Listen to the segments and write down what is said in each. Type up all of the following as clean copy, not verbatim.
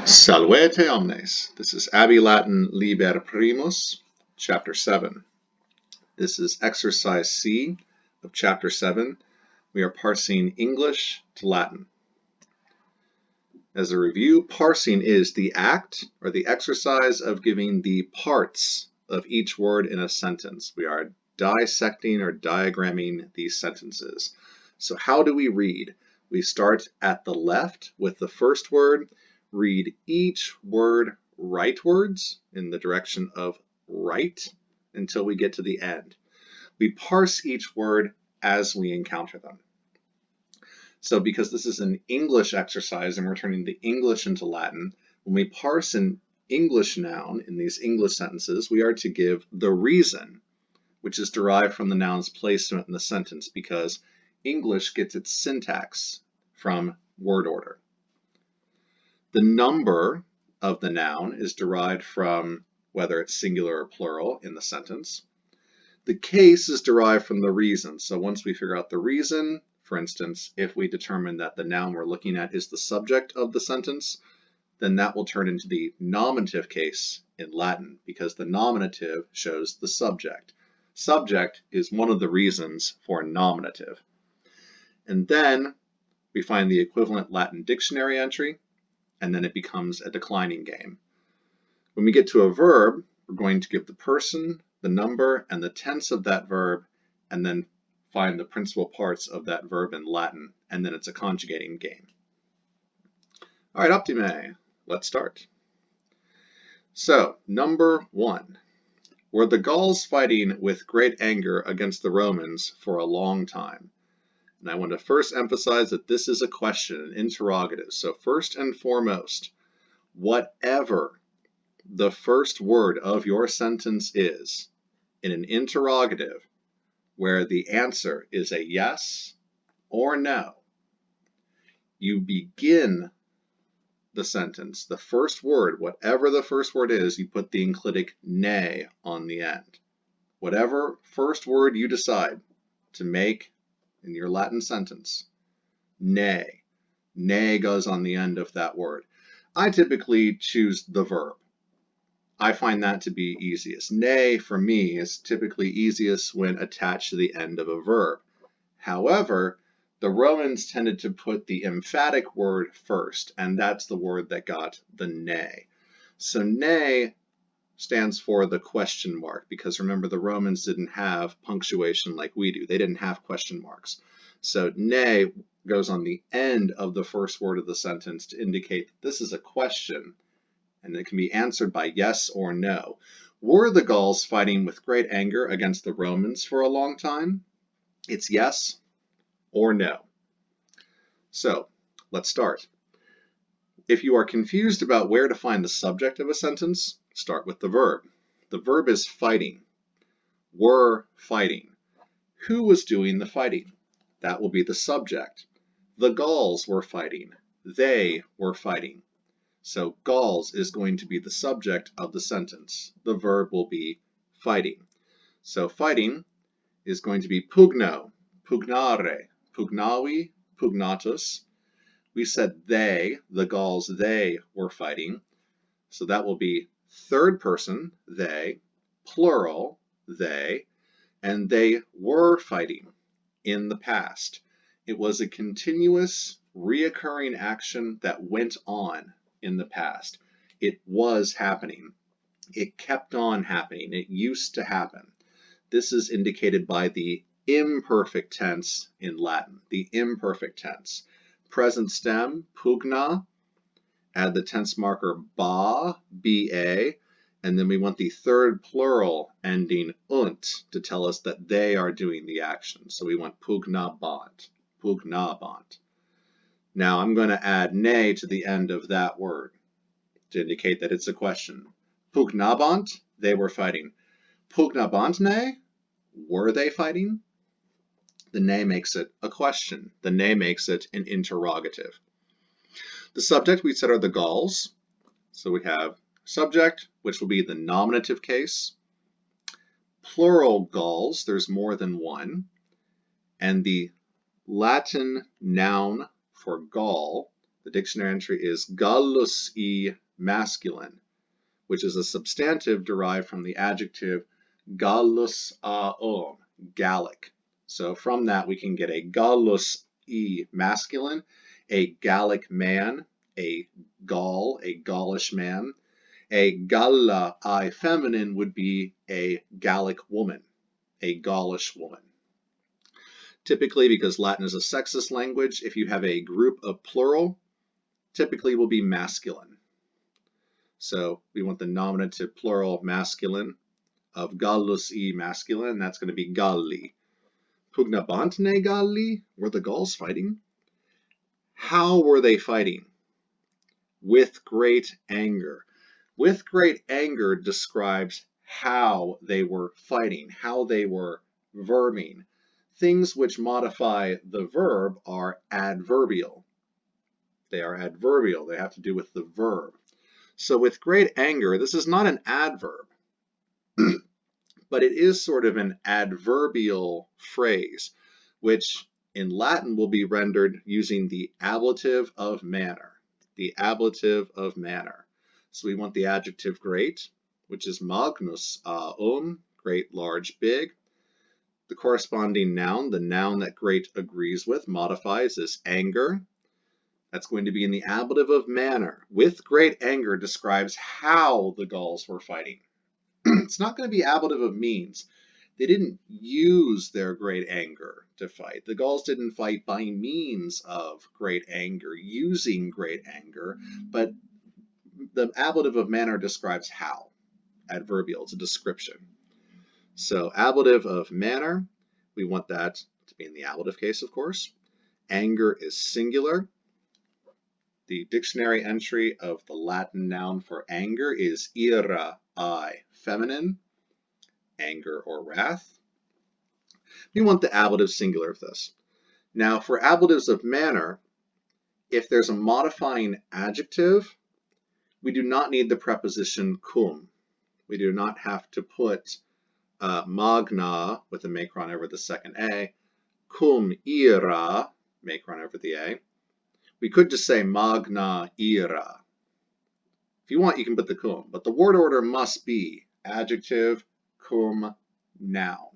Salvete omnes. This is Abbey Latin Liber Primus, Chapter 7. This is Exercise C of Chapter 7. We are parsing English to Latin. As a review, parsing is the act or the exercise of giving the parts of each word in a sentence. We are dissecting or diagramming these sentences. So how do we read? We start at the left with the first word. Read each word rightwards in the direction of right until we get to the end. We parse each word as we encounter them. So because this is an English exercise and we're turning the English into Latin, when we parse an English noun in these English sentences, we are to give the reason, which is derived from the noun's placement in the sentence, because English gets its syntax from word order. The number of the noun is derived from whether it's singular or plural in the sentence. The case is derived from the reason. So once we figure out the reason, for instance, if we determine that the noun we're looking at is the subject of the sentence, then that will turn into the nominative case in Latin, because the nominative shows the subject. Subject is one of the reasons for nominative. And then we find the equivalent Latin dictionary entry, and then it becomes a declining game. When we get to a verb, we're going to give the person, the number, and the tense of that verb, and then find the principal parts of that verb in Latin, and then it's a conjugating game. All right, optime, let's start. So, number 1. Were the Gauls fighting with great anger against the Romans for a long time? And I want to first emphasize that this is a question, an interrogative. So first and foremost, whatever the first word of your sentence is in an interrogative where the answer is a yes or no, you begin the sentence, the first word, whatever the first word is, you put the enclitic ne on the end. Whatever first word you decide to make in your Latin sentence, ne. Ne goes on the end of that word. I typically choose the verb. I find that to be easiest. Ne, for me, is typically easiest when attached to the end of a verb. However, the Romans tended to put the emphatic word first, and that's the word that got the ne. So ne stands for the question mark, because remember, the Romans didn't have punctuation like we do. They didn't have question marks. So ne goes on the end of the first word of the sentence to indicate that this is a question, and it can be answered by yes or no. Were the Gauls fighting with great anger against the Romans for a long time? It's yes or no. So let's start. If you are confused about where to find the subject of a sentence, start with the verb. The verb is fighting. Were fighting. Who was doing the fighting? That will be the subject. The Gauls were fighting. They were fighting. So Gauls is going to be the subject of the sentence. The verb will be fighting. So fighting is going to be pugno, pugnare, pugnavi, pugnatus. We said they, the Gauls, they were fighting. So that will be third person, they, plural, they, and they were fighting in the past. It was a continuous, reoccurring action that went on in the past. It was happening. It kept on happening. It used to happen. This is indicated by the imperfect tense in Latin, the imperfect tense. Present stem, pugna, add the tense marker ba, ba, and then we want the third plural ending unt to tell us that they are doing the action. So we want pugnabant, pugnabant. Now I'm going to add ne to the end of that word to indicate that it's a question. Pugnabant, they were fighting. Pugnabant ne, were they fighting? The ne makes it a question. The ne makes it an interrogative. The subject we said are the Gauls. So we have subject, which will be the nominative case. Plural Gauls, there's more than one. And the Latin noun for Gaul The dictionary entry is Gallus e masculine, which is a substantive derived from the adjective Gallus aom, Gallic. So from that we can get a Gallus e masculine, a Gallic man, a Gaul, a Gaulish man. A Galla I feminine would be a Gallic woman, a Gaulish woman. Typically, because Latin is a sexist language, if you have a group of plural, typically will be masculine. So we want the nominative plural masculine of Gallus e masculine, and that's going to be Galli. Pugnabantne Galli? Were the Gauls fighting? How were they fighting? With great anger. With great anger describes how they were fighting, how they were verbing. Things which modify the verb are adverbial. They are adverbial. They have to do with the verb. So with great anger, this is not an adverb, but it is sort of an adverbial phrase, which in Latin will be rendered using the ablative of manner. The ablative of manner. So we want the adjective great, which is magnus great, large, big. The corresponding noun, the noun that great agrees with, modifies, is anger. That's going to be in the ablative of manner. With great anger describes how the Gauls were fighting. It's not going to be ablative of means. They didn't use their great anger to fight. The Gauls didn't fight by means of great anger, using great anger, but the ablative of manner describes how. Adverbial, it's a description. So ablative of manner, we want that to be in the ablative case, of course. Anger is singular. The dictionary entry of the Latin noun for anger is ira, I, feminine, anger or wrath. We want the ablative singular of this. Now for ablatives of manner, if there's a modifying adjective, we do not need the preposition cum. We do not have to put magna with a macron over the second A, cum ira, macron over the A. We could just say magna ira. If you want, you can put the cum, but the word order must be adjective, cum, noun.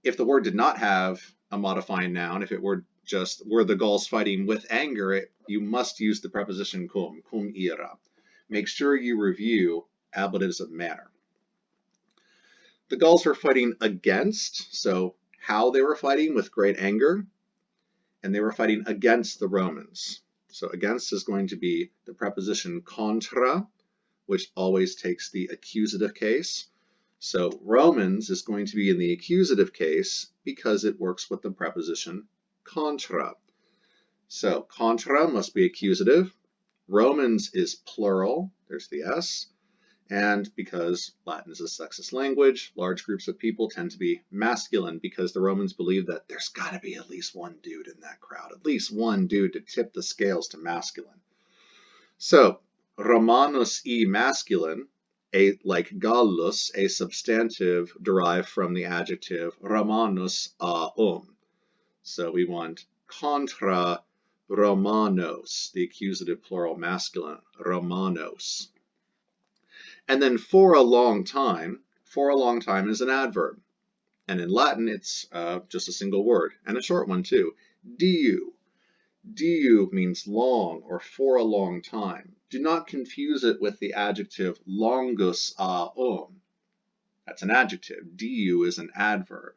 If the word did not have a modifying noun, if it were just were the Gauls fighting with anger, you must use the preposition cum ira. Make sure you review ablatives of manner. The Gauls were fighting against, so how they were fighting with great anger, and they were fighting against the Romans. So against is going to be the preposition contra, which always takes the accusative case. So Romans is going to be in the accusative case because it works with the preposition contra. So contra must be accusative. Romans is plural, there's the S. And because Latin is a sexist language, large groups of people tend to be masculine because the Romans believe that there's got to be at least one dude in that crowd, at least one dude to tip the scales to masculine. So Romanus e masculine, like Gallus, a substantive derived from the adjective Romanus a So we want contra Romanos, the accusative plural masculine, Romanos. And then for a long time is an adverb. And in Latin, it's just a single word, and a short one too, diu. Diu means long or for a long time. Do not confuse it with the adjective longus aum. That's an adjective. Diu is an adverb.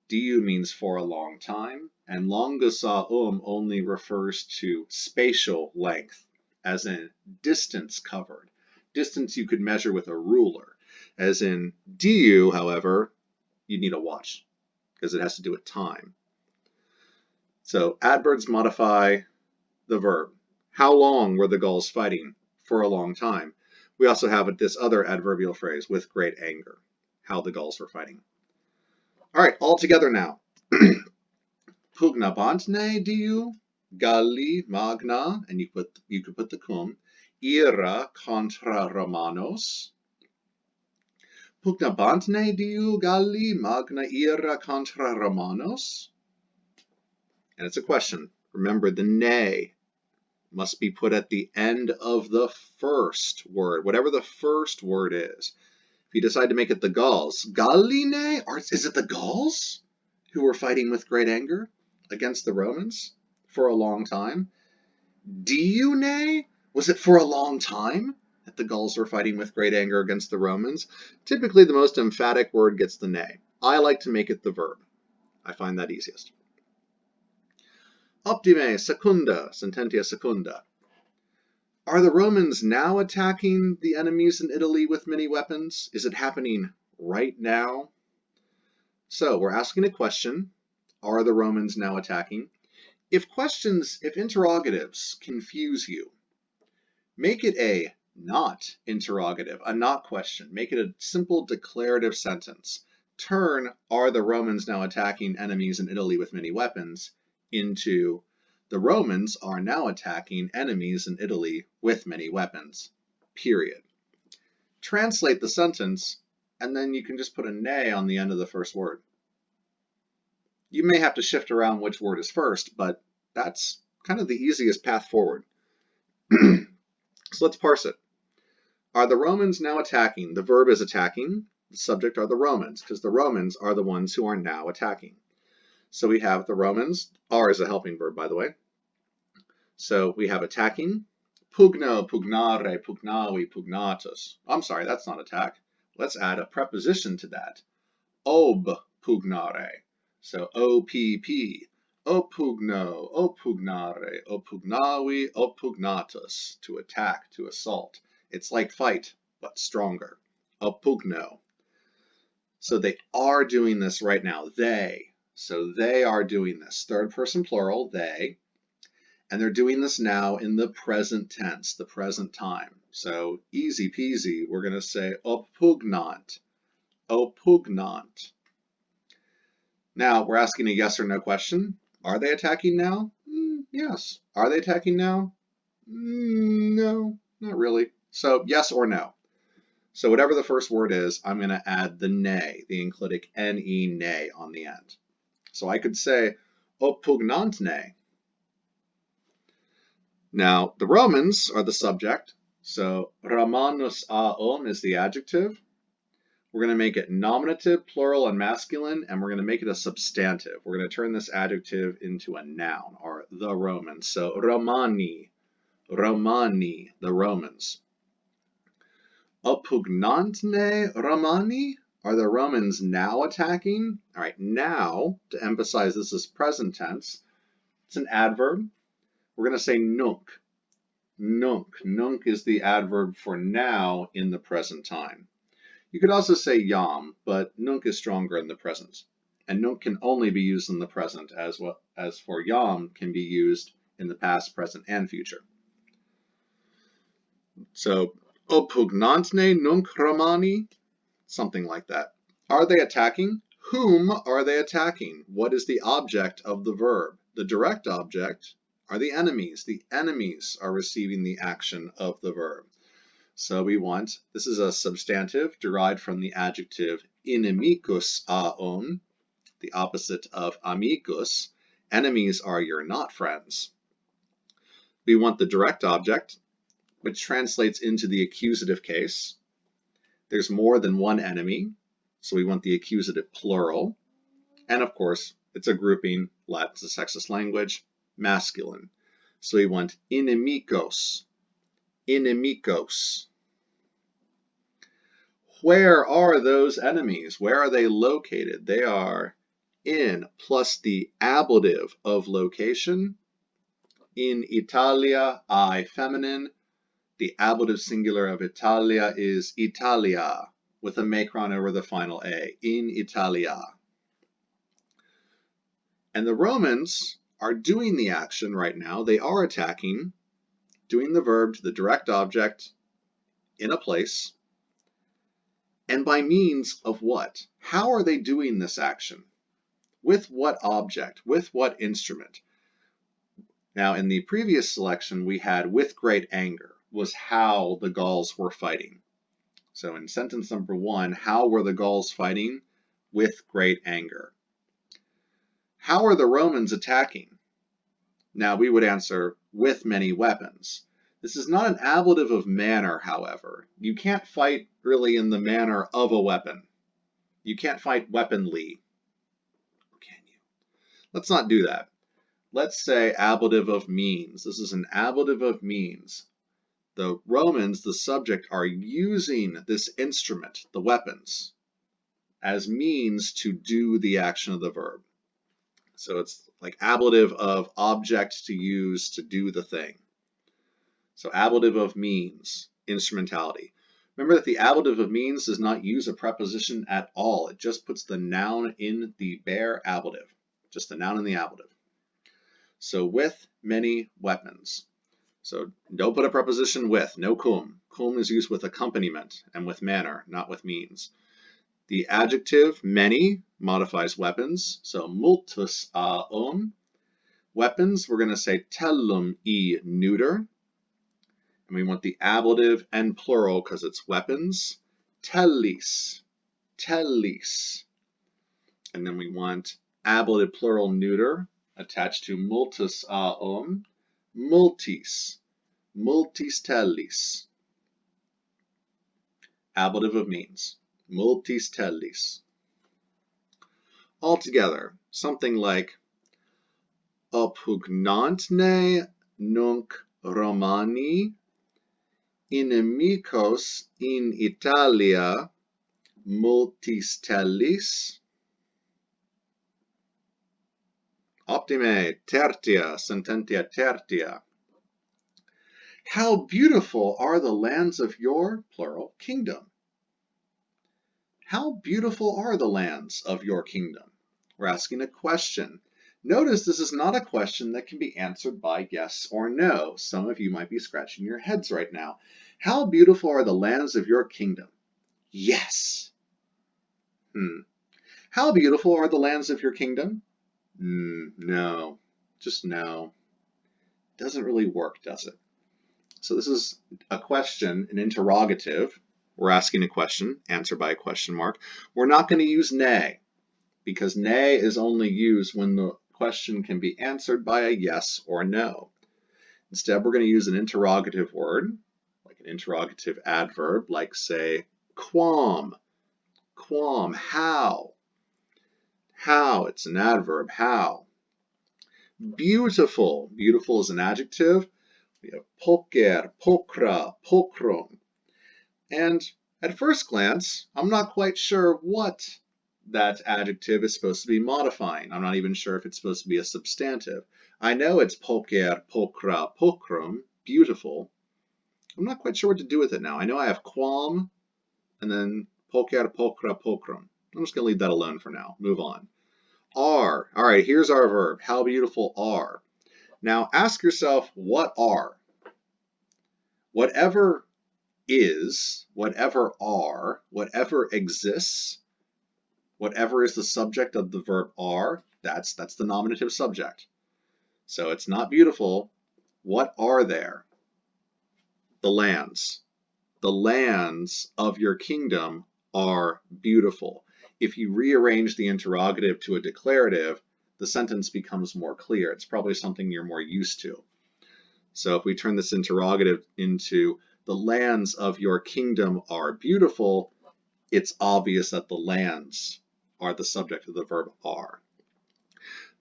Diu means for a long time, and longus aum only refers to spatial length, as in distance covered. Distance you could measure with a ruler. As in diu, however, you need a watch because it has to do with time. So adverbs modify the verb. How long were the Gauls fighting? For a long time. We also have this other adverbial phrase, with great anger, how the Gauls were fighting. All right, all together now. Pugnabantne diu, Galli magna, and you could put the cum, ira contra Romanos. Pugnabantne diu, Galli magna ira contra Romanos. And it's a question. Remember the ne must be put at the end of the first word, whatever the first word is. If you decide to make it the Gauls, Galline, or is it the Gauls who were fighting with great anger against the Romans for a long time? Diune, was it for a long time that the Gauls were fighting with great anger against the Romans? Typically, the most emphatic word gets the ne. I like to make it the verb. I find that easiest. Optime secunda, sententia secunda. Are the Romans now attacking the enemies in Italy with many weapons? Is it happening right now? So we're asking a question. Are the Romans now attacking? If interrogatives confuse you, make it a not interrogative, a not question. Make it a simple declarative sentence. Turn, are the Romans now attacking enemies in Italy with many weapons, into the Romans are now attacking enemies in Italy with many weapons, period. Translate the sentence, and then you can just put a ne on the end of the first word. You may have to shift around which word is first, but that's kind of the easiest path forward. So let's parse it. Are the Romans now attacking? The verb is attacking. The subject are the Romans, because the Romans are the ones who are now attacking. So we have the Romans. Are is a helping verb, by the way. So we have attacking. Pugno, pugnare, pugnavi, pugnatus. I'm sorry, that's not attack. Let's add a preposition to that. Ob pugnare. So O-P-P. Opugno, opugnare, opugnavi, opugnatus. To attack, to assault. It's like fight, but stronger. Opugno. So they are doing this right now. They. So they are doing this. Third person plural, they. And they're doing this now in the present tense, the present time. So easy peasy, we're going to say opugnant. Opugnant. Now, we're asking a yes or no question. Are they attacking now? Yes. Are they attacking now? No, not really. So yes or no. So whatever the first word is, I'm going to add the ne, the enclitic ne, ne on the end. So I could say opugnantne. Now, the Romans are the subject. So Romanus aum is the adjective. We're going to make it nominative, plural, and masculine, and we're going to make it a substantive. We're going to turn this adjective into a noun, or the Romans. So Romani, Romani, the Romans. Oppugnantne Romani? Are the Romans now attacking? All right, now, to emphasize this is present tense, it's an adverb. We're going to say nunc. Nunc. Nunc is the adverb for now in the present time. You could also say yam, but nunc is stronger in the present. And nunc can only be used in the present, as well as for yam can be used in the past, present, and future. So, oppugnantne nunc Romani? Something like that. Are they attacking? Whom are they attacking? What is the object of the verb? The direct object are the enemies. The enemies are receiving the action of the verb. So we want, this is a substantive derived from the adjective inimicus aum, the opposite of amicus. Enemies are your not friends. We want the direct object, which translates into the accusative case. There's more than one enemy, so we want the accusative plural. And of course, it's a grouping, Latin's a sexist language, masculine. So we want inimicos. Inimicos. Where are those enemies? Where are they located? They are in plus the ablative of location. In Italia, I feminine. The ablative singular of Italia is Italia, with a macron over the final A. In Italia. And the Romans are doing the action right now. They are attacking, doing the verb to the direct object in a place. And by means of what? How are they doing this action? With what object? With what instrument? Now, in the previous selection, we had with great anger was how the Gauls were fighting. So in sentence number 1, how were the Gauls fighting? With great anger. How are the Romans attacking? Now, we would answer with many weapons. This is not an ablative of manner, however. You can't fight really in the manner of a weapon. You can't fight weaponly. Or can you? Let's not do that. Let's say ablative of means. This is an ablative of means. The Romans, the subject, are using this instrument, the weapons, as means to do the action of the verb. So it's like ablative of object to use to do the thing. So ablative of means, instrumentality. Remember that the ablative of means does not use a preposition at all. It just puts the noun in the bare ablative, just the noun in the ablative. So with many weapons. So don't put a preposition with, no cum. Cum is used with accompaniment and with manner, not with means. The adjective many modifies weapons, so multus aum. Weapons, we're going to say tellum e neuter. And we want the ablative and plural because it's weapons. Tellis, tellis. And then we want ablative plural neuter attached to multus aum. Multis, multis tellis. Ablative of means. Multis tellis. Altogether, something like oppugnantne nunc Romani inimicos in Italia multis tellis. Optime, tertia, sententia tertia. How beautiful are the lands of your, plural, kingdom. How beautiful are the lands of your kingdom? We're asking a question. Notice this is not a question that can be answered by yes or no. Some of you might be scratching your heads right now. How beautiful are the lands of your kingdom? Yes. How beautiful are the lands of your kingdom? No. Just no. Doesn't really work, does it? So this is a question, an interrogative. We're asking a question, answered by a question mark. We're not going to use nay, because nay is only used when the question can be answered by a yes or no. Instead, we're going to use an interrogative word, like an interrogative adverb, like say, quam. Quam, how. How, it's an adverb, how. Beautiful. Beautiful is an adjective. We have poker, pokra, pokrum. And at first glance, I'm not quite sure what that adjective is supposed to be modifying. I'm not even sure if it's supposed to be a substantive. I know it's poker, pokra, pokrum, beautiful. I'm not quite sure what to do with it now. I know I have quam and then poker, pokra, pokrum. I'm just going to leave that alone for now. Move on. Are. All right, here's our verb. How beautiful are. Now ask yourself, what are? Whatever is, whatever are, whatever exists, whatever is the subject of the verb are, that's the nominative subject. So it's not beautiful. What are there? The lands. The lands of your kingdom are beautiful. If you rearrange the interrogative to a declarative, the sentence becomes more clear. It's probably something you're more used to. So if we turn this interrogative into the lands of your kingdom are beautiful, it's obvious that the lands are the subject of the verb are.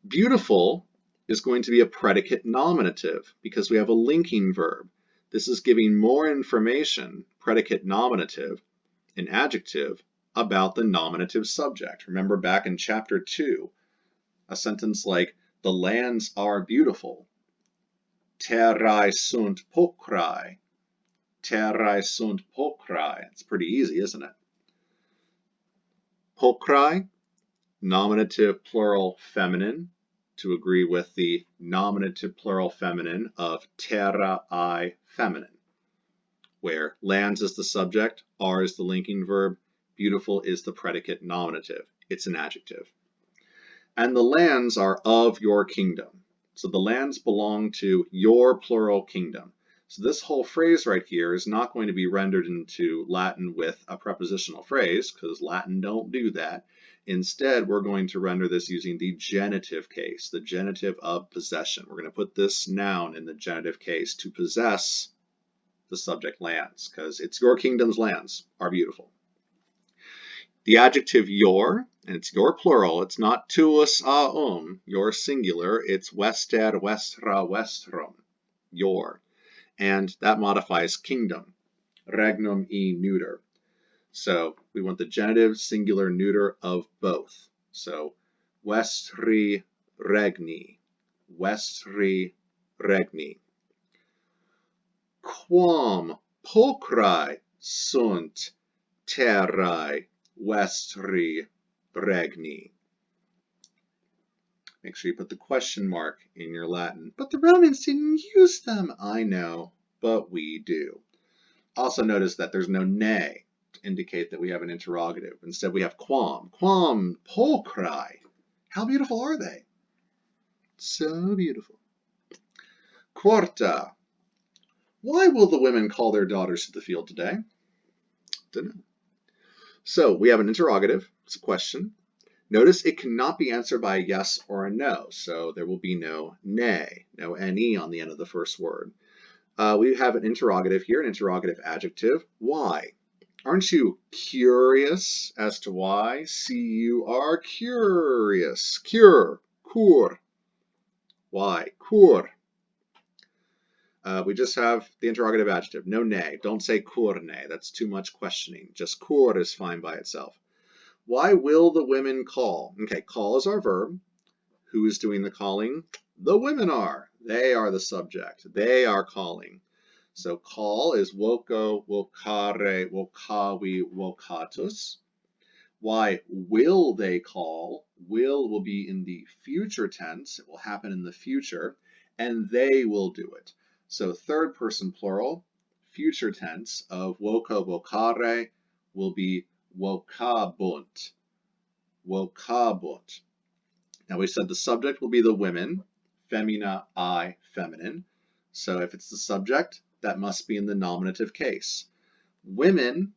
Beautiful is going to be a predicate nominative because we have a linking verb. This is giving more information, predicate nominative, an adjective, about the nominative subject. Remember back in chapter 2, a sentence like, the lands are beautiful. Terrae sunt pulchrae. Terrae sunt pulchrae. It's pretty easy, isn't it? Pulchrae, nominative plural feminine, to agree with the nominative plural feminine of terrae feminine, where lands is the subject, are is the linking verb, beautiful is the predicate nominative. It's an adjective. And the lands are of your kingdom. So the lands belong to your plural kingdom. So this whole phrase right here is not going to be rendered into Latin with a prepositional phrase, because Latin don't do that. Instead, we're going to render this using the genitive case, the genitive of possession. We're going to put this noun in the genitive case to possess the subject lands, because it's your kingdom's lands are beautiful. The adjective your, and it's your plural, it's not tuus your singular, it's wester, westra, westrum, your. And that modifies kingdom, regnum e neuter. So we want the genitive singular neuter of both. So vestri regni, vestri regni. Quam pulchrae sunt terrae vestri regni. Make sure you put the question mark in your Latin. But the Romans didn't use them. I know, but we do. Also notice that there's no ne to indicate that we have an interrogative. Instead, we have quam. Quam pulchrae. How beautiful are they? So beautiful. Quarta. Why will the women call their daughters to the field today? Don't know. So we have an interrogative. It's a question. Notice it cannot be answered by a yes or a no. So there will be no ne, no ne on the end of the first word. We have an interrogative here, an interrogative adjective. Why? Aren't you curious as to why? C-U-R, curious. Cur, cur. Why? Cur. We just have the interrogative adjective. No ne. Don't say cur ne. That's too much questioning. Just cur is fine by itself. Why will the women call? Okay, call is our verb. Who is doing the calling? The women are. They are the subject. They are calling. So call is woko, wokare, wokawi, wokatus. Why will they call? Will be in the future tense. It will happen in the future, and they will do it. So third person plural, future tense of woko, wokare will be wokabunt. Wokabunt. Now we said the subject will be the women, femina, I, feminine. So if it's the subject, that must be in the nominative case. Women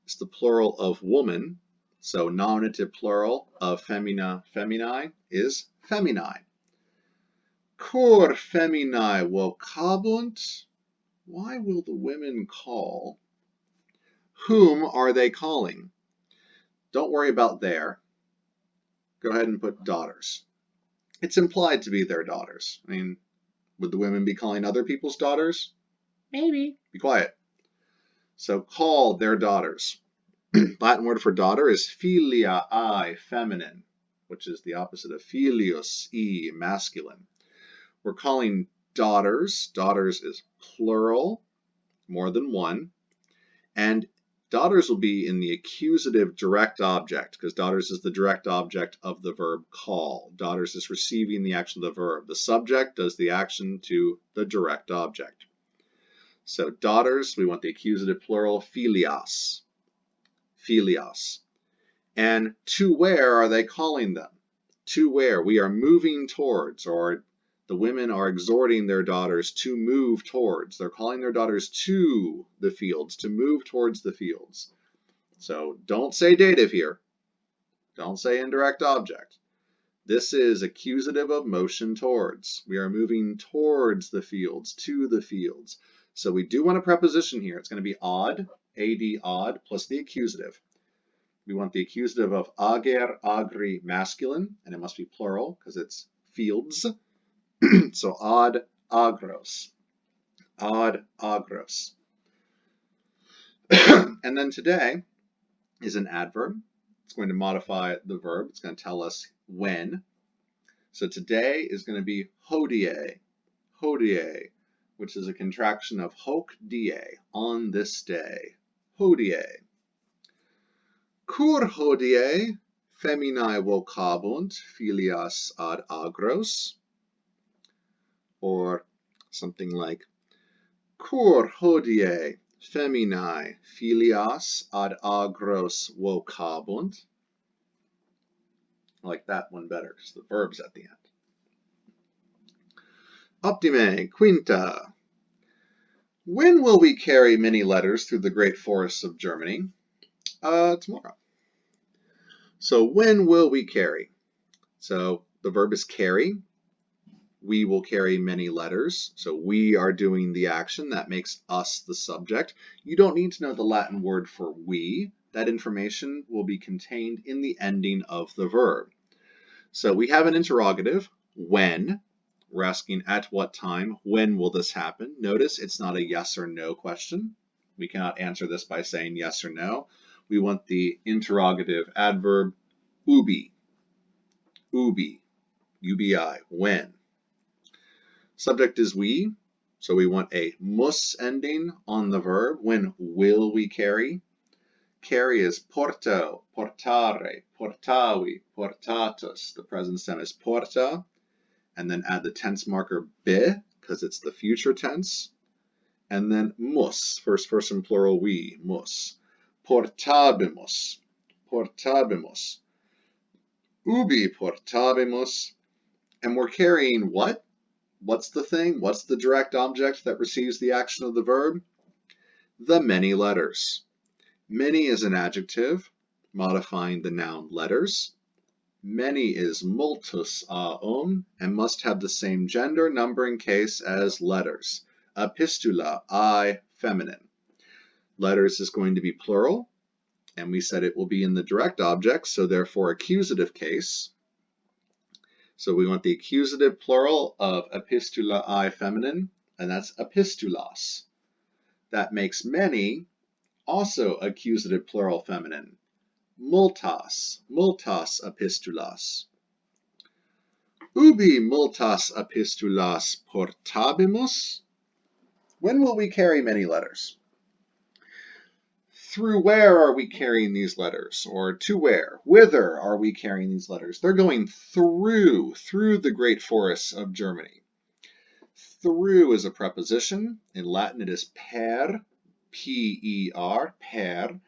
is the plural of woman, so nominative plural of femina, feminae is feminae. Cur feminae vocabunt. Why will the women call? Whom are they calling? Don't worry about their. Go ahead and put daughters. It's implied to be their daughters. I mean, would the women be calling other people's daughters? Maybe. Be quiet. So call their daughters. Latin word for daughter is filia I, feminine, which is the opposite of filius e, masculine. We're calling daughters. Daughters is plural, more than one. And daughters will be in the accusative direct object, because daughters is the direct object of the verb call. Daughters is receiving the action of the verb. The subject does the action to the direct object. So daughters, we want the accusative plural, filias. Filias. And to where are they calling them? To where? We are moving towards, or the women are exhorting their daughters to move towards. They're calling their daughters to the fields, to move towards the fields. So don't say dative here. Don't say indirect object. This is accusative of motion towards. We are moving towards the fields, to the fields. So we do want a preposition here. It's going to be odd, ad, odd, plus the accusative. We want the accusative of ager, agri, masculine, and it must be plural because it's fields. So odd, agros. Odd, agros. And then today is an adverb. It's going to modify the verb. It's going to tell us when. So today is going to be hodie. Hodie, which is a contraction of hoc die, on this day. Hodie. Cur hodie feminae vocabunt filias ad agros. Or something like, cur hodie feminae filias ad agros vocabunt. I like that one better because the verb's at the end. Optime, quinta. When will we carry many letters through the great forests of Germany? Tomorrow. So when will we carry? So the verb is carry. We will carry many letters. So we are doing the action. That makes us the subject. You don't need to know the Latin word for we. That information will be contained in the ending of the verb. So we have an interrogative, when. We're asking at what time, when will this happen? Notice it's not a yes or no question. We cannot answer this by saying yes or no. We want the interrogative adverb ubi, ubi, ubi, when. Subject is we, so we want a mus ending on the verb. When will we carry? Carry is porto, portare, portavi, portatus. The present tense is porta, and then add the tense marker be, because it's the future tense, and then mus, first person plural we, mus. Portabimus, portabimus. Ubi portabimus. And we're carrying what? What's the thing? What's the direct object that receives the action of the verb? The many letters. Many is an adjective, modifying the noun letters. Many is multus and must have the same gender numbering case as letters. Epistula, feminine. Letters is going to be plural, and we said it will be in the direct object, so therefore accusative case. So we want the accusative plural of epistula, feminine, and that's epistulas. That makes many also accusative plural feminine. Multas, multas epistulas. Ubi multas epistulas portabimus? When will we carry many letters? Through where are we carrying these letters? Or to where? Whither are we carrying these letters? They're going through the great forests of Germany. Through is a preposition. In Latin it is per, P-E-R, per,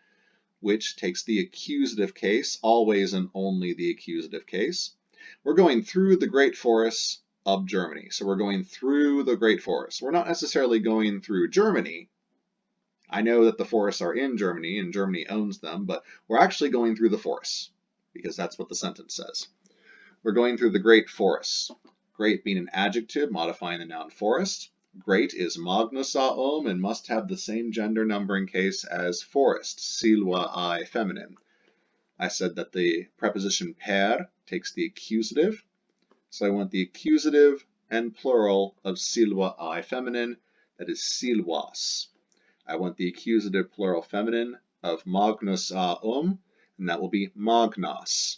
which takes the accusative case, always and only the accusative case. We're going through the great forests of Germany. So we're going through the great forests. We're not necessarily going through Germany. I know that the forests are in Germany and Germany owns them, but we're actually going through the forests because that's what the sentence says. We're going through the great forests. Great being an adjective modifying the noun forest. Great is magnus and must have the same gender numbering case as forest, silva feminine. I said that the preposition per takes the accusative, so I want the accusative and plural of silva feminine, that is silvas. I want the accusative plural feminine of magnus and that will be magnas.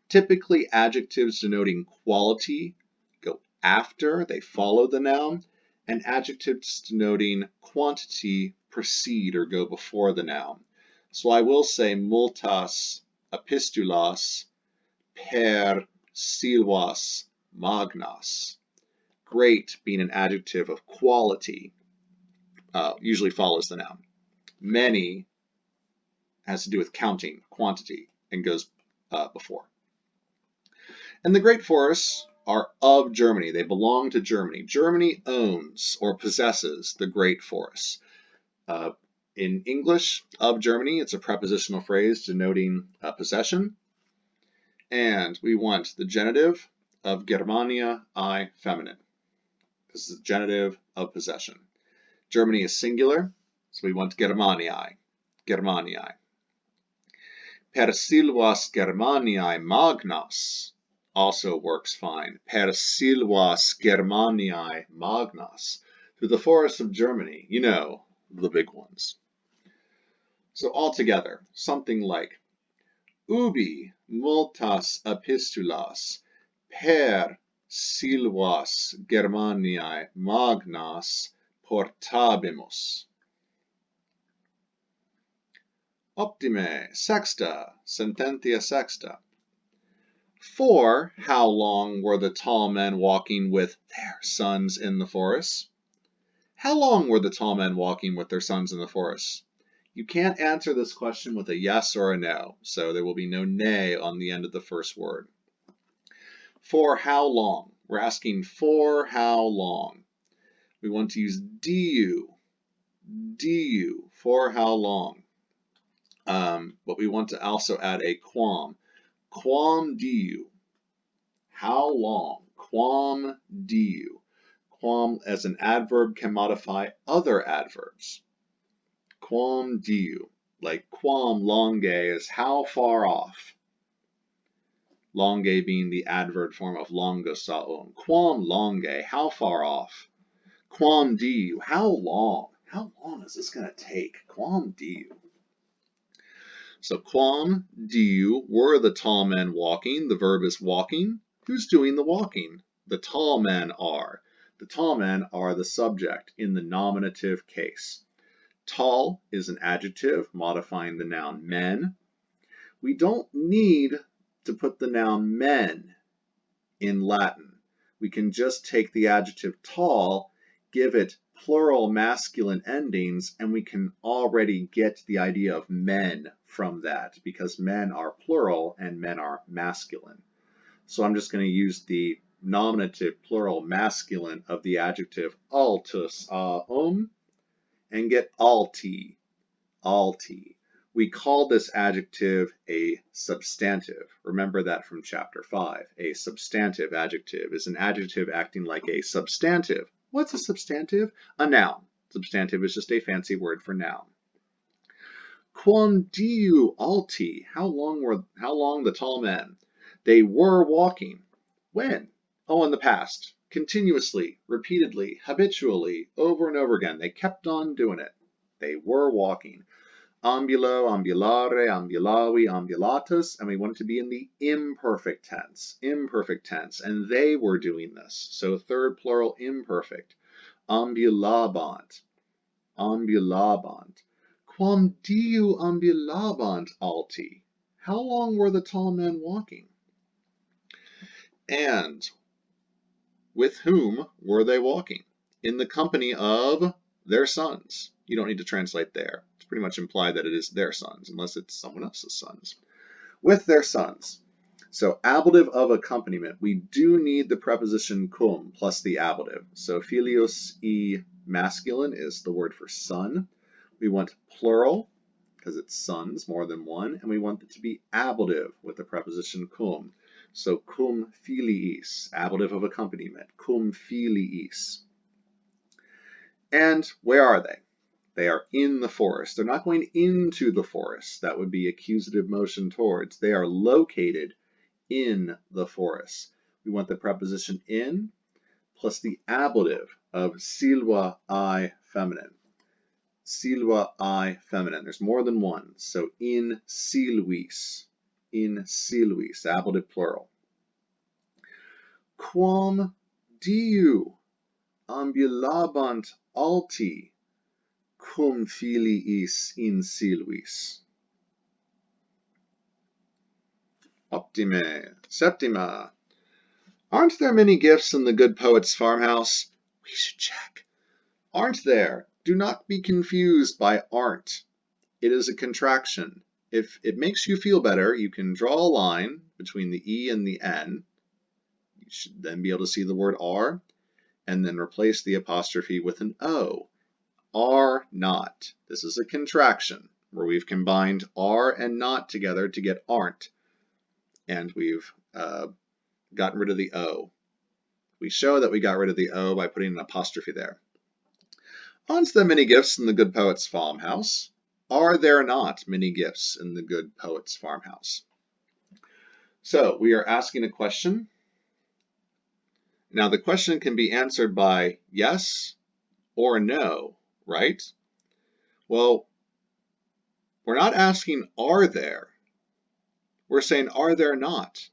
Typically, adjectives denoting quality go after, they follow the noun, and adjectives denoting quantity precede or go before the noun. So I will say multas epistulas per silvas magnas. Great being an adjective of quality usually follows the noun. Many has to do with counting, quantity, and goes before. And the great forests are of Germany. They belong to Germany. Germany owns or possesses the great forests. In English, of Germany, it's a prepositional phrase denoting possession. And we want the genitive of Germania, feminine. This is the genitive of possession. Germany is singular, so we want Germaniae, Germaniae. Per silvas Germaniae magnas also works fine. Per silvas Germaniae magnas. Through the forests of Germany, you know, the big ones. So altogether, something like ubi multas epistulas per silvas Germaniae magnas portabimus. Optime, sexta, sententia sexta. For how long were the tall men walking with their sons in the forest? How long were the tall men walking with their sons in the forest? You can't answer this question with a yes or a no, so there will be no nay on the end of the first word. For how long? We're asking for how long. We want to use du, for how long. But we want to also add a quam. Quam diu? How long? Quam diu? Quam as an adverb can modify other adverbs. Quam diu? Like quam longe is how far off. Longe being the adverb form of longo saon. Quam longe, how far off? Quam diu? How long? How long is this going to take? Quam diu? So quam diu? Were the tall men walking? The verb is walking. Who's doing the walking? The tall men are. The tall men are the subject in the nominative case. Tall is an adjective modifying the noun men. We don't need to put the noun men in Latin. We can just take the adjective tall, give it plural masculine endings, and we can already get the idea of men from that, because men are plural and men are masculine. So I'm just going to use the nominative plural masculine of the adjective altus and get alti, alti. We call this adjective a substantive. Remember that from chapter 5. A substantive adjective is an adjective acting like a substantive. What's a substantive? A noun. Substantive is just a fancy word for noun. Quam diu alti? How long the tall men? They were walking. When? Oh, in the past. Continuously, repeatedly, habitually, over and over again. They kept on doing it. They were walking. Ambulo, ambulare, ambulavi, ambulatus, and we want it to be in the imperfect tense, and they were doing this. So third plural imperfect. Ambulabant, ambulabant. Quam diu ambulabant alti? How long were the tall men walking? And with whom were they walking? In the company of their sons. You don't need to translate there. It's pretty much implied that it is their sons, unless it's someone else's sons. With their sons. So ablative of accompaniment, we do need the preposition cum plus the ablative. So filios e masculine is the word for son. We want plural, because it's sons, more than one, and we want it to be ablative with the preposition cum. So cum filiis, ablative of accompaniment, cum filiis. And where are they? They are in the forest. They're not going into the forest. That would be accusative motion towards. They are located in the forest. We want the preposition in plus the ablative of silva I feminine. Silva I feminine. There's more than one. So in silvis. In silvis. Ablative plural. Quam diu ambulabant alti cum filiis in silvis. Optime. Septima. Aren't there many gifts in the good poet's farmhouse? We should check. Aren't there? Do not be confused by aren't. It is a contraction. If it makes you feel better, you can draw a line between the E and the N. You should then be able to see the word are, and then replace the apostrophe with an O. Are not. This is a contraction where we've combined are and not together to get aren't. And we've gotten rid of the O. We show that we got rid of the O by putting an apostrophe there. Aren't there many gifts in the good poet's farmhouse? Are there not many gifts in the good poet's farmhouse? So we are asking a question. Now the question can be answered by yes or no, right? Well, we're not asking are there. We're saying are there not?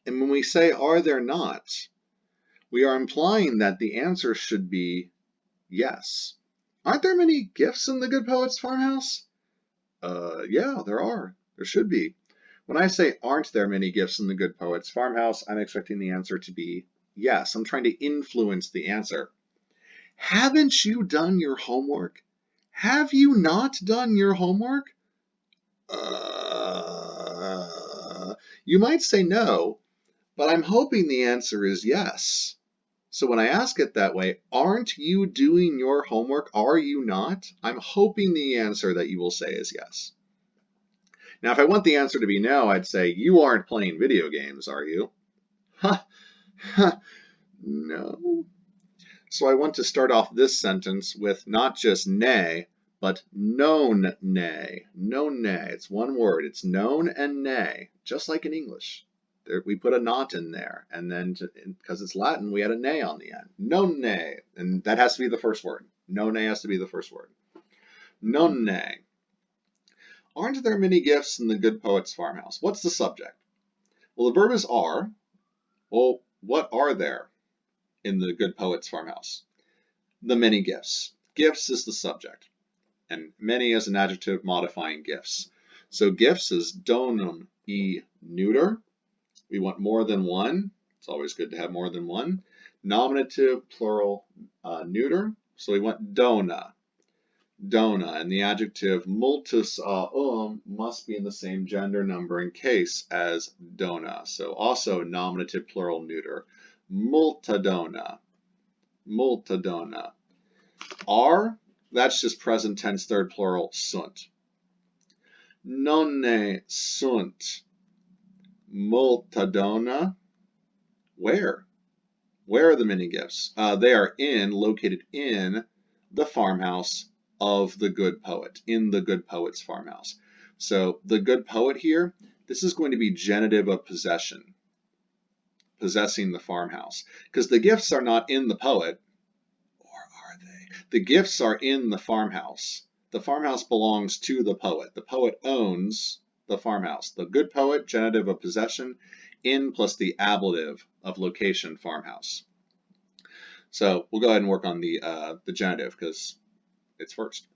And when we say are there not, we are implying that the answer should be yes. Aren't there many gifts in the good poet's farmhouse? Yeah, there are. There should be. When I say aren't there many gifts in the good poet's farmhouse, I'm expecting the answer to be yes. I'm trying to influence the answer. Haven't you done your homework? Have you not done your homework? You might say no, but I'm hoping the answer is yes. So when I ask it that way, aren't you doing your homework? Are you not? I'm hoping the answer that you will say is yes. Now, if I want the answer to be no, I'd say, you aren't playing video games, are you? Ha, ha, no. So I want to start off this sentence with not just nay, but known nay. Known nay. It's one word. It's known and nay, just like in English. We put a not in there, and then because it's Latin, we had a nay on the end. Known nay, and that has to be the first word. Known nay has to be the first word. Known nay. Aren't there many gifts in the good poet's farmhouse? What's the subject? Well, the verb is are. Well, what are there in the good poet's farmhouse? The many gifts. Gifts is the subject, and many as an adjective modifying gifts. So gifts is donum e neuter. We want more than one. It's always good to have more than one. Nominative plural neuter. So we want dona. Dona, and the adjective multus must be in the same gender number and case as dona. So also nominative plural neuter. Multadona. Multadona. Are, that's just present tense third plural sunt. Nonne sunt multadona. Where? Where are the mini gifts? They are located in the farmhouse of the good poet, in the good poet's farmhouse. So the good poet here, this is going to be genitive of possession, possessing the farmhouse, because the gifts are not in the poet, or are they? The gifts are in the farmhouse. The farmhouse belongs to the poet. The poet owns the farmhouse. The good poet, genitive of possession, in plus the ablative of location, farmhouse. So we'll go ahead and work on the genitive because it's first.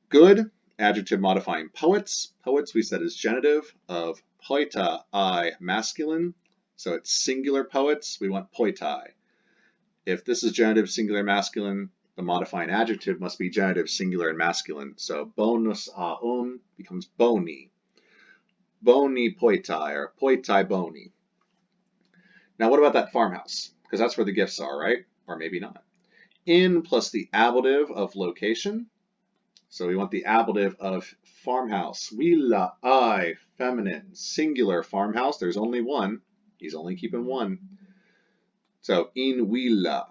Good, adjective modifying poets. Poets we said is genitive of poeta, I, masculine. So it's singular poets, we want poetai. If this is genitive, singular, masculine, the modifying adjective must be genitive, singular, and masculine. So bonus becomes boni. Boni poetai, or poetai boni. Now what about that farmhouse? Because that's where the gifts are, right? Or maybe not. In plus the ablative of location. So we want the ablative of farmhouse. Villa, I, feminine, singular, farmhouse. There's only one. He's only keeping one. So in villa.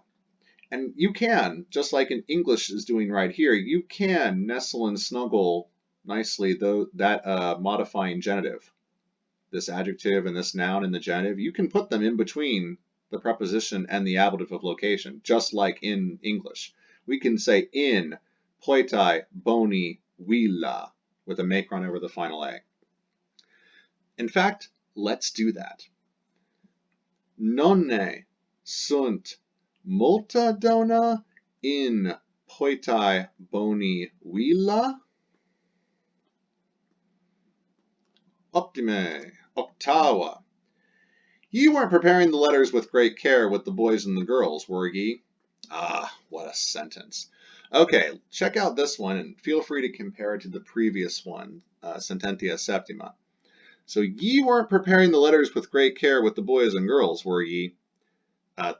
And you can, just like in English is doing right here, you can nestle and snuggle nicely that modifying genitive. This adjective and this noun in the genitive, you can put them in between the preposition and the ablative of location, just like in English. We can say in poetai boni villa with a macron over the final A. In fact, let's do that. Nonne sunt multadona in poetai boni villa. Optime, octava. Ye weren't preparing the letters with great care with the boys and the girls, were ye? Ah, what a sentence. Okay, check out this one and feel free to compare it to the previous one, Sententia Septima. So ye weren't preparing the letters with great care with the boys and girls, were ye?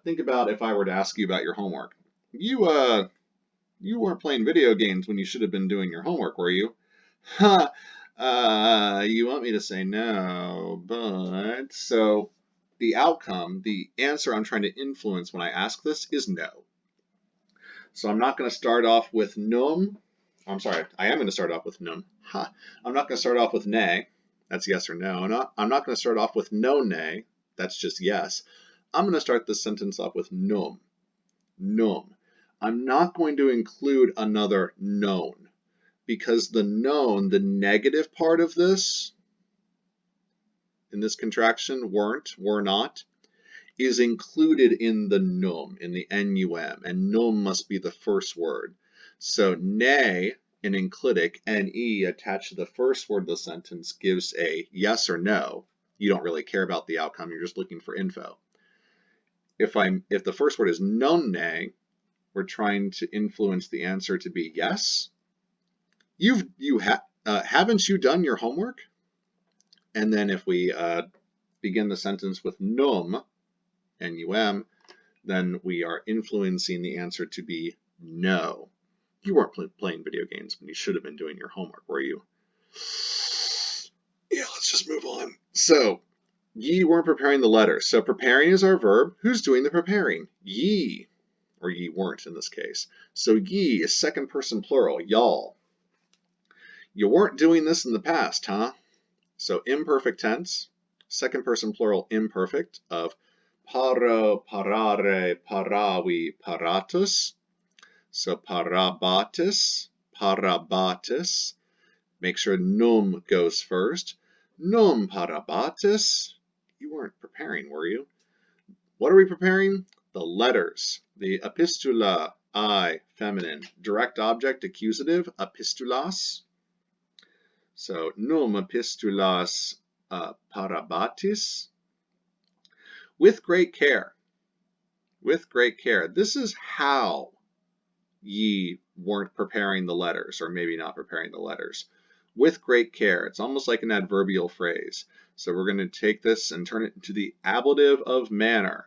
Think about if I were to ask you about your homework. You weren't playing video games when you should have been doing your homework, were you? Ha! You want me to say no, but so the outcome, the answer I'm trying to influence when I ask this is no. So I'm not going to start off with num. I'm sorry, I am going to start off with num. Ha! I'm not going to start off with nay. That's yes or no. I'm not going to start off with no nay. That's just yes. I'm going to start this sentence off with num. Num. I'm not going to include another known, because the known, the negative part of this, in this contraction, were not, is included in the num, in the num, and num must be the first word. So nay, in enclitic, ne attached to the first word of the sentence gives a yes or no. You don't really care about the outcome, you're just looking for info. If the first word is nonne, we're trying to influence the answer to be yes. Haven't you done your homework? And then if we begin the sentence with num, num, then we are influencing the answer to be no. You weren't playing video games when you should have been doing your homework, were you? Yeah. let's just move on. So, ye weren't preparing the letters. So preparing is our verb. Who's doing the preparing? Ye, or ye weren't in this case. So ye is second person plural, y'all. You weren't doing this in the past, huh? So imperfect tense, second person plural imperfect of paro, parare, paravi, paratus. So parabatis, parabatis. Make sure num goes first. Num parabatis. You weren't preparing, were you? What are we preparing? The letters. The epistula, I, feminine. Direct object, accusative, epistulas. So, num epistulas parabatis. With great care. With great care. This is how ye weren't preparing the letters, or maybe not preparing the letters. With great care. It's almost like an adverbial phrase. So we're going to take this and turn it into the ablative of manner.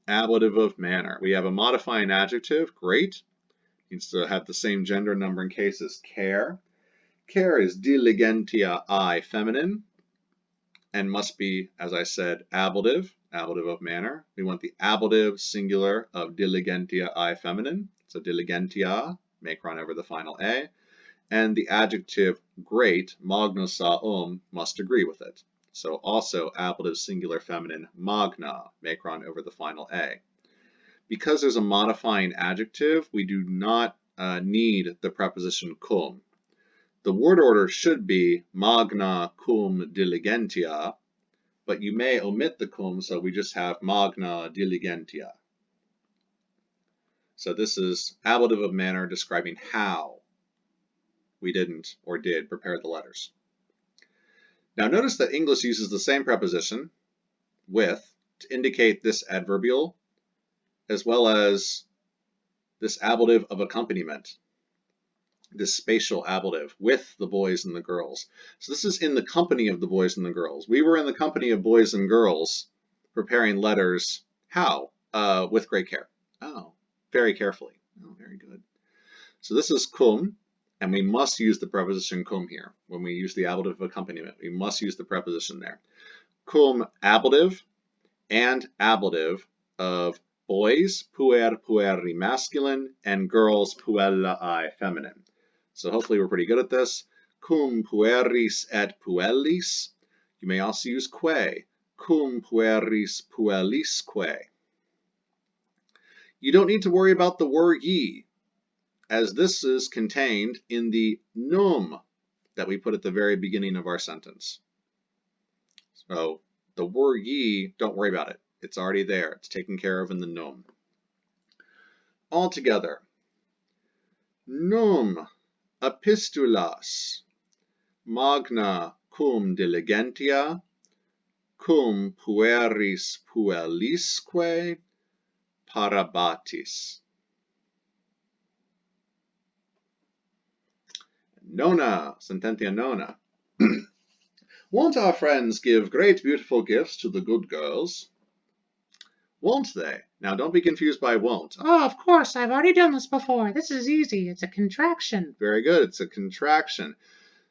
Ablative of manner. We have a modifying adjective, great. Needs to have the same gender number in case as care. Care is diligentia I, feminine, and must be, as I said, ablative, ablative of manner. We want the ablative singular of diligentia I, feminine. So diligentia, make run over the final A. And the adjective great, magna must agree with it. So also ablative singular feminine, magna, make run over the final A. Because there's a modifying adjective, we do not need the preposition cum. The word order should be magna cum diligentia, but you may omit the cum, so we just have magna diligentia. So this is ablative of manner describing how we didn't or did prepare the letters. Now notice that English uses the same preposition, with, to indicate this adverbial, as well as this ablative of accompaniment, this spatial ablative, with the boys and the girls. So this is in the company of the boys and the girls. We were in the company of boys and girls preparing letters. How? With great care. Oh, very carefully. Oh, very good. So this is cum, and we must use the preposition cum here. When we use the ablative of accompaniment, we must use the preposition there. Cum ablative and ablative of boys, puer, pueri masculine, and girls, puella I feminine. So hopefully we're pretty good at this. Cum pueris et puellis. You may also use que. Cum pueris puellisque. You don't need to worry about the word ye, as this is contained in the num that we put at the very beginning of our sentence. So the word ye, don't worry about it. It's already there. It's taken care of in the num. All together. Num epistulas magna cum diligentia cum pueris puellisque parabatis. Nona, sententia nona. Won't our friends give great beautiful gifts to the good girls? Won't they? Now don't be confused by won't. Oh, of course, I've already done this before. This is easy. It's a contraction. Very good, it's a contraction.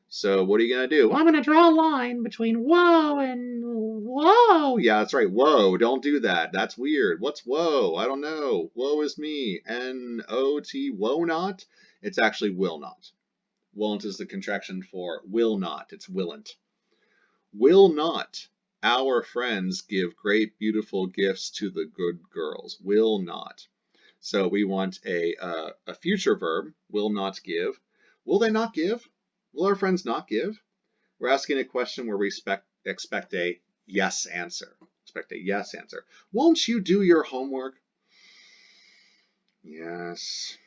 So what are you going to do? Well, I'm going to draw a line between whoa and whoa. Yeah, that's right. Whoa, don't do that. That's weird. What's whoa? I don't know. Woe is me. N-O-T, woe not? It's actually will not. Won't is the contraction for will not. It's willn't. Will not our friends give great beautiful gifts to the good girls? Will not. So we want a future verb, will not give. Will they not give? Will our friends not give? We're asking a question where we expect a yes answer. Expect a yes answer. Won't you do your homework? Yes.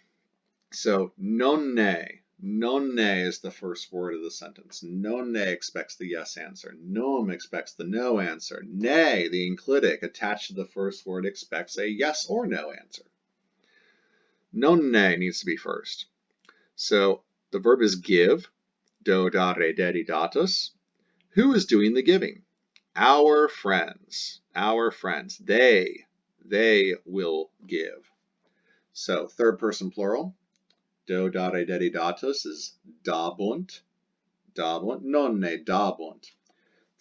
So nonne. Nonne is the first word of the sentence. Nonne expects the yes answer. Num expects the no answer. Ne, the enclitic attached to the first word, expects a yes or no answer. Nonne needs to be first. So the verb is give. Do, dare, dedi, datus. Who is doing the giving? Our friends. Our friends. They will give. So third person plural. Do, dare, dedi, datus is dabunt. Dabunt. Nonne dabunt.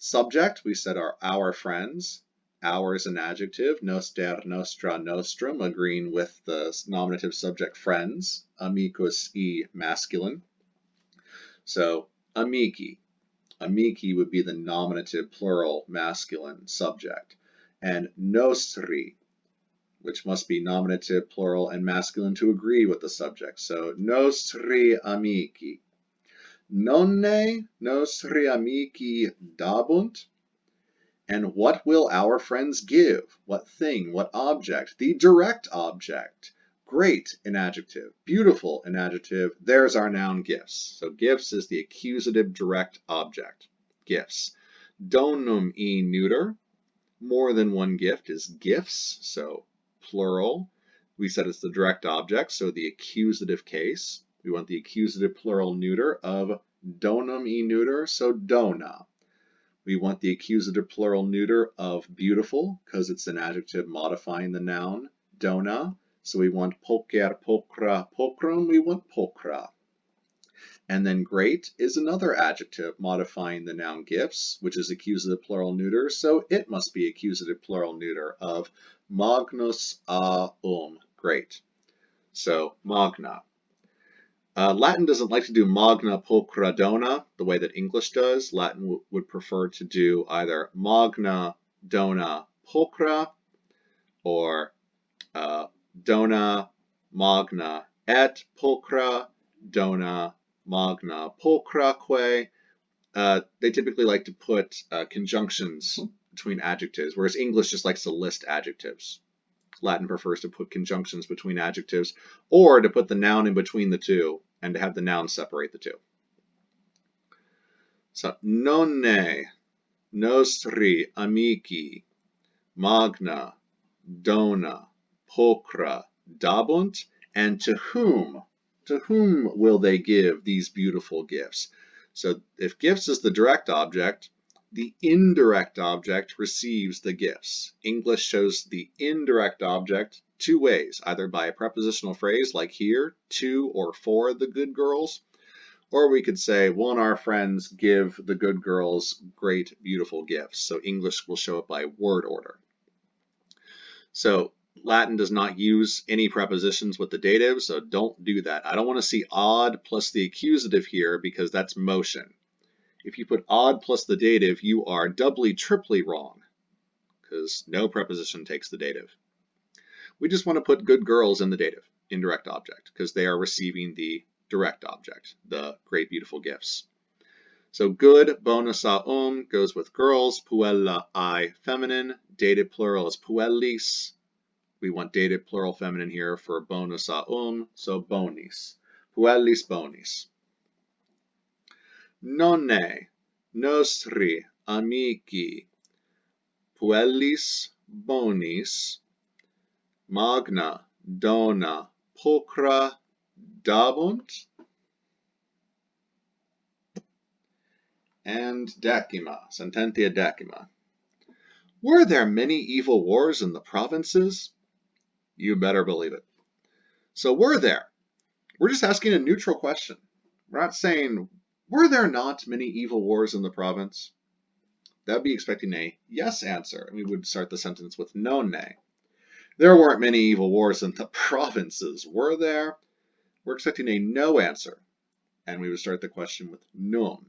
Subject, we said are our friends. Our is an adjective. Noster, nostra, nostrum, agreeing with the nominative subject friends. Amicus, masculine. So amici. Amici would be the nominative plural masculine subject. And nostri, which must be nominative plural and masculine to agree with the subject. So nostri amici. Nonne nostri amici dabunt. And what will our friends give? What thing? What object? The direct object. Great, an adjective. Beautiful, an adjective. There's our noun gifts. So gifts is the accusative direct object. Gifts. Donum neuter. More than one gift is gifts, so plural. We said it's the direct object, so the accusative case. We want the accusative plural neuter of donum neuter, so dona. We want the accusative plural neuter of beautiful, because it's an adjective modifying the noun dona. So we want poker, pokra, pokrum. We want pokra. And then great is another adjective modifying the noun gifts, which is accusative plural neuter, so it must be accusative plural neuter of magnus great. So magna. Latin doesn't like to do magna pulchra dona the way that English does. Latin would prefer to do either magna dona pulchra or dona magna et pulchra dona magna pulchraque. They typically like to put conjunctions between adjectives, whereas English just likes to list adjectives. Latin prefers to put conjunctions between adjectives, or to put the noun in between the two, and to have the noun separate the two. So, nonne nostri amici magna dona pulchra dabunt, and to whom will they give these beautiful gifts? So if gifts is the direct object, the indirect object receives the gifts. English shows the indirect object two ways, either by a prepositional phrase like here, to or for the good girls, or we could say, won't our friends give the good girls great, beautiful gifts? So English will show it by word order. So Latin does not use any prepositions with the dative, so don't do that. I don't want to see odd plus the accusative here because that's motion. If you put odd plus the dative, you are doubly, triply wrong because no preposition takes the dative. We just want to put good girls in the dative, indirect object, because they are receiving the direct object, the great, beautiful gifts. So good, bonusa goes with girls, puella I feminine, dative plural is puellis. We want dative plural feminine here for bonusa so bonis, puellis bonis. Nonne nostri amici puellis bonis magna dona pulchra dabunt. And decima, sententia decima. Were there many evil wars in the provinces? You better believe it. So were there? We're just asking a neutral question. We're not saying, were there not many evil wars in the province? That would be expecting a yes answer, and we would start the sentence with nonne. There weren't many evil wars in the provinces, were there? We're expecting a no answer, and we would start the question with num.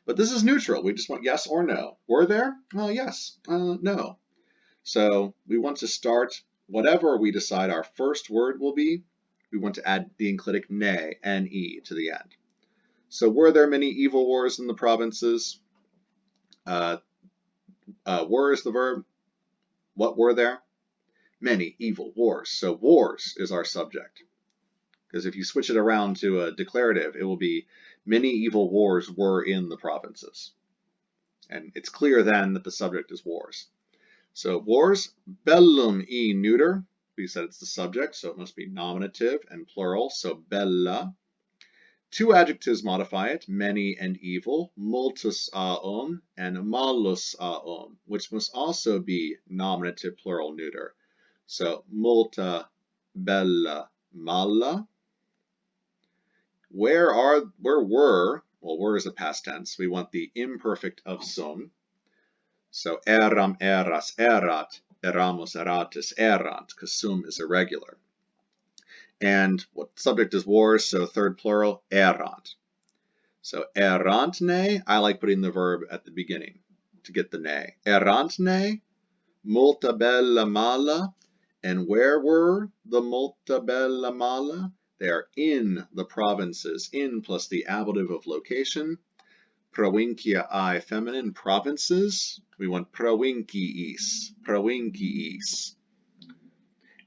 But this is neutral. We just want yes or no. Were there? Yes. No. So we want to start whatever we decide our first word will be. We want to add the enclitic ne, N-E, to the end. So were there many evil wars in the provinces? Were is the verb. What were there? Many evil wars. So wars is our subject. Because if you switch it around to a declarative, it will be many evil wars were in the provinces. And it's clear then that the subject is wars. So wars, bellum neuter. We said it's the subject, so it must be nominative and plural, so bella. Two adjectives modify it, many and evil, multus and malus which must also be nominative plural neuter. So multa, bella, mala. Where were Well, were is a past tense. We want the imperfect of sum. So eram, eras, erat, eramos, eratis, erant, because sum is irregular. And what subject is were, so third plural, erant. So erantne, I like putting the verb at the beginning to get the ne. Erantne, multa bella mala. And where were the multa bella mala? They are in the provinces. In plus the ablative of location. Provincia I feminine, provinces. We want provinciis. Provinciis.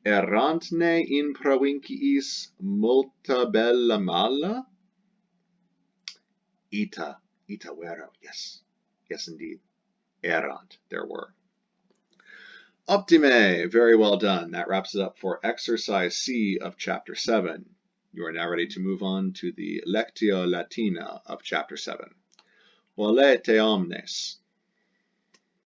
Errantne in provinciis multa bella mala. Ita vero, yes. Yes, indeed. Errant, there were. Optime, very well done. That wraps it up for exercise C of chapter 7. You are now ready to move on to the Lectio Latina of chapter 7. Volete omnes.